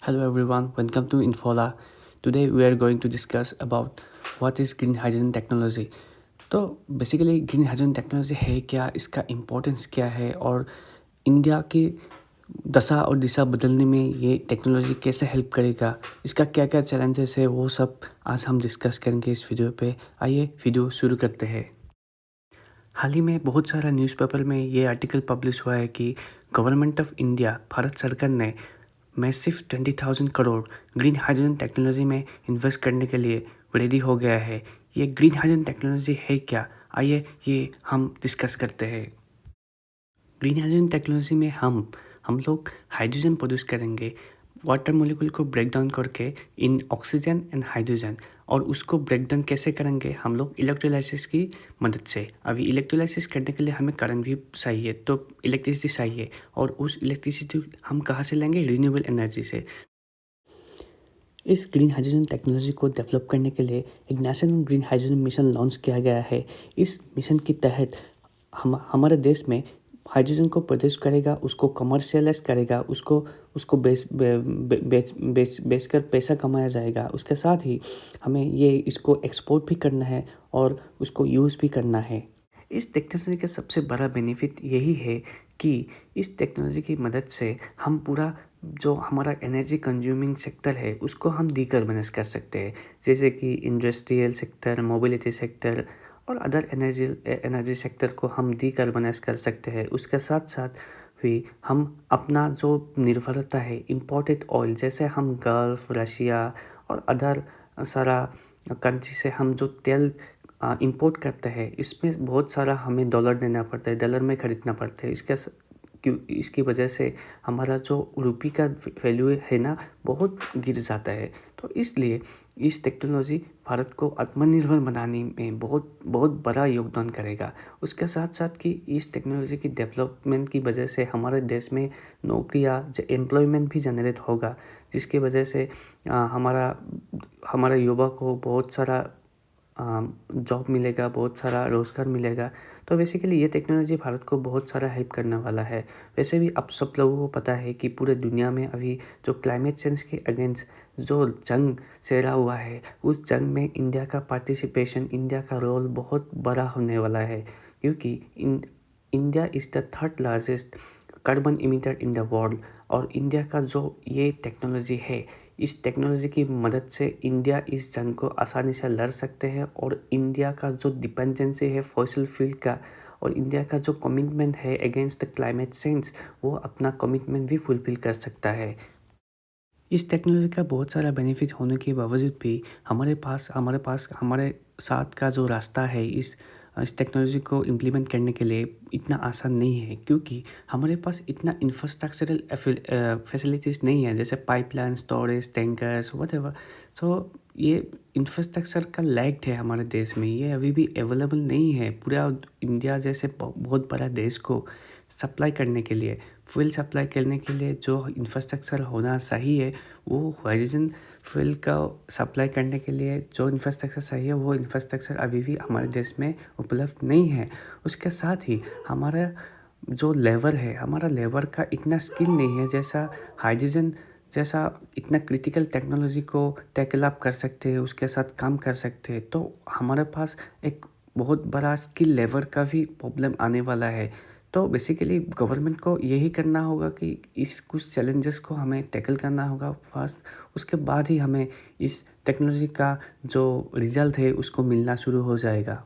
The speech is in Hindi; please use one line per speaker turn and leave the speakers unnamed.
Hello everyone, welcome to Infola. Today we are going to discuss about what is green hydrogen technology. तो बेसिकली ग्रीन हाइड्रोजन टेक्नोलॉजी है क्या, इसका इम्पोर्टेंस क्या है और इंडिया की दशा और दिशा बदलने में ये टेक्नोलॉजी कैसे हेल्प करेगा, इसका क्या क्या चैलेंजेस है, वो सब आज हम डिस्कस करेंगे इस वीडियो पे। आइए वीडियो शुरू करते हैं। हाल ही में बहुत सारा न्यूज़पेपर में ये आर्टिकल पब्लिश हुआ है कि गवर्नमेंट ऑफ इंडिया, भारत सरकार ने massive 20,000 crore green hydrogen technology में इन्वेस्ट करने के लिए रेडी हो गया है। ये ग्रीन हाइड्रोजन टेक्नोलॉजी है क्या, आइए ये हम डिस्कस करते हैं। ग्रीन हाइड्रोजन टेक्नोलॉजी में हम लोग हाइड्रोजन प्रोड्यूस करेंगे वाटर मॉलिक्यूल को ब्रेक डाउन करके इन ऑक्सीजन एंड हाइड्रोजन, और उसको ब्रेक डाउन कैसे करेंगे हम लोग इलेक्ट्रोलाइसिस की मदद से। अभी इलेक्ट्रोलाइसिस करने के लिए हमें करंट भी चाहिए, तो इलेक्ट्रिसिटी चाहिए, और उस इलेक्ट्रिसिटी हम कहाँ से लेंगे? रिन्यूएबल एनर्जी से। इस ग्रीन हाइड्रोजन टेक्नोलॉजी को डेवलप करने के लिए एक national green hydrogen mission launch किया गया है। इस मिशन के तहत हमारे देश में हाइड्रोजन को प्रोड्यूस करेगा, उसको कमर्शियलाइज करेगा, उसको बेच कर पैसा कमाया जाएगा। उसके साथ ही हमें इसको एक्सपोर्ट भी करना है और उसको यूज़ भी करना है। इस टेक्नोलॉजी का सबसे बड़ा बेनिफिट यही है कि इस टेक्नोलॉजी की मदद से हम पूरा जो हमारा एनर्जी कंज्यूमिंग सेक्टर है उसको हम डिकार्बनाइज कर सकते हैं, जैसे कि इंडस्ट्रियल सेक्टर, मोबिलिटी सेक्टर और अदर एनर्जी सेक्टर को हम डिकार्बनाइज कर सकते हैं। उसके साथ साथ भी हम अपना जो निर्भरता है इम्पोर्टेड ऑयल, जैसे हम गल्फ, रशिया और अदर सारा कंट्री से हम जो तेल इंपोर्ट करते हैं, इसमें बहुत सारा हमें डॉलर देना पड़ता है, डॉलर में ख़रीदना पड़ता है। इसकी वजह से हमारा जो रुपये का वैल्यू है ना, बहुत गिर जाता है। तो इसलिए इस टेक्नोलॉजी भारत को आत्मनिर्भर बनाने में बहुत बहुत बड़ा योगदान करेगा। उसके साथ साथ कि इस टेक्नोलॉजी की डेवलपमेंट की वजह से हमारे देश में नौकरियाँ, एम्प्लॉयमेंट भी जनरेट होगा, जिसकी वजह से हमारा युवा को बहुत सारा जॉब मिलेगा, बहुत सारा रोज़गार मिलेगा। तो बेसिकली ये टेक्नोलॉजी भारत को बहुत सारा हेल्प करने वाला है। वैसे भी आप सब लोगों को पता है कि पूरे दुनिया में अभी जो क्लाइमेट चेंज के अगेंस्ट जो जंग छेड़ा हुआ है, उस जंग में इंडिया का पार्टिसिपेशन, इंडिया का रोल बहुत बड़ा होने वाला है, क्योंकि India is the third largest carbon emitter in the world. और इंडिया का जो ये टेक्नोलॉजी है, इस टेक्नोलॉजी की मदद से इंडिया इस जंग को आसानी से लड़ सकते हैं, और इंडिया का जो डिपेंडेंसी है फॉसिल फ्यूल का, और इंडिया का जो कमिटमेंट है अगेंस्ट द क्लाइमेट चेंज, वो अपना कमिटमेंट भी फुलफिल कर सकता है। इस टेक्नोलॉजी का बहुत सारा बेनिफिट होने के बावजूद भी हमारे साथ का जो रास्ता है इस टेक्नोलॉजी को इम्प्लीमेंट करने के लिए इतना आसान नहीं है, क्योंकि हमारे पास इतना इंफ्रास्ट्रक्चरल फैसिलिटीज़ नहीं है, जैसे पाइपलाइन, स्टोरेज, टैंकर्स, व्हाटएवर। सो ये इंफ्रास्ट्रक्चर का लैग है हमारे देश में, ये अभी भी अवेलेबल नहीं है पूरा इंडिया जैसे बहुत बड़ा देश को सप्लाई करने के लिए, फ्यूल सप्लाई करने के लिए जो इंफ्रास्ट्रक्चर होना चाहिए, वो हाइड्रोजन फ्यूल का सप्लाई करने के लिए जो इंफ्रास्ट्रक्चर चाहिए, वो इंफ्रास्ट्रक्चर अभी भी हमारे देश में उपलब्ध नहीं है। उसके साथ ही हमारा जो लेबर है, हमारा लेबर का इतना स्किल नहीं है जैसा हाइड्रोजन जैसा इतना क्रिटिकल टेक्नोलॉजी को टैकल अप कर सकते हैं, उसके साथ काम कर सकते हैं। तो हमारे पास एक बहुत बड़ा स्किल लेबर का भी प्रॉब्लम आने वाला है। तो बेसिकली गवर्नमेंट को यही करना होगा कि इस कुछ चैलेंजेस को हमें टैकल करना होगा फर्स्ट, उसके बाद ही हमें इस टेक्नोलॉजी का जो रिजल्ट है उसको मिलना शुरू हो जाएगा।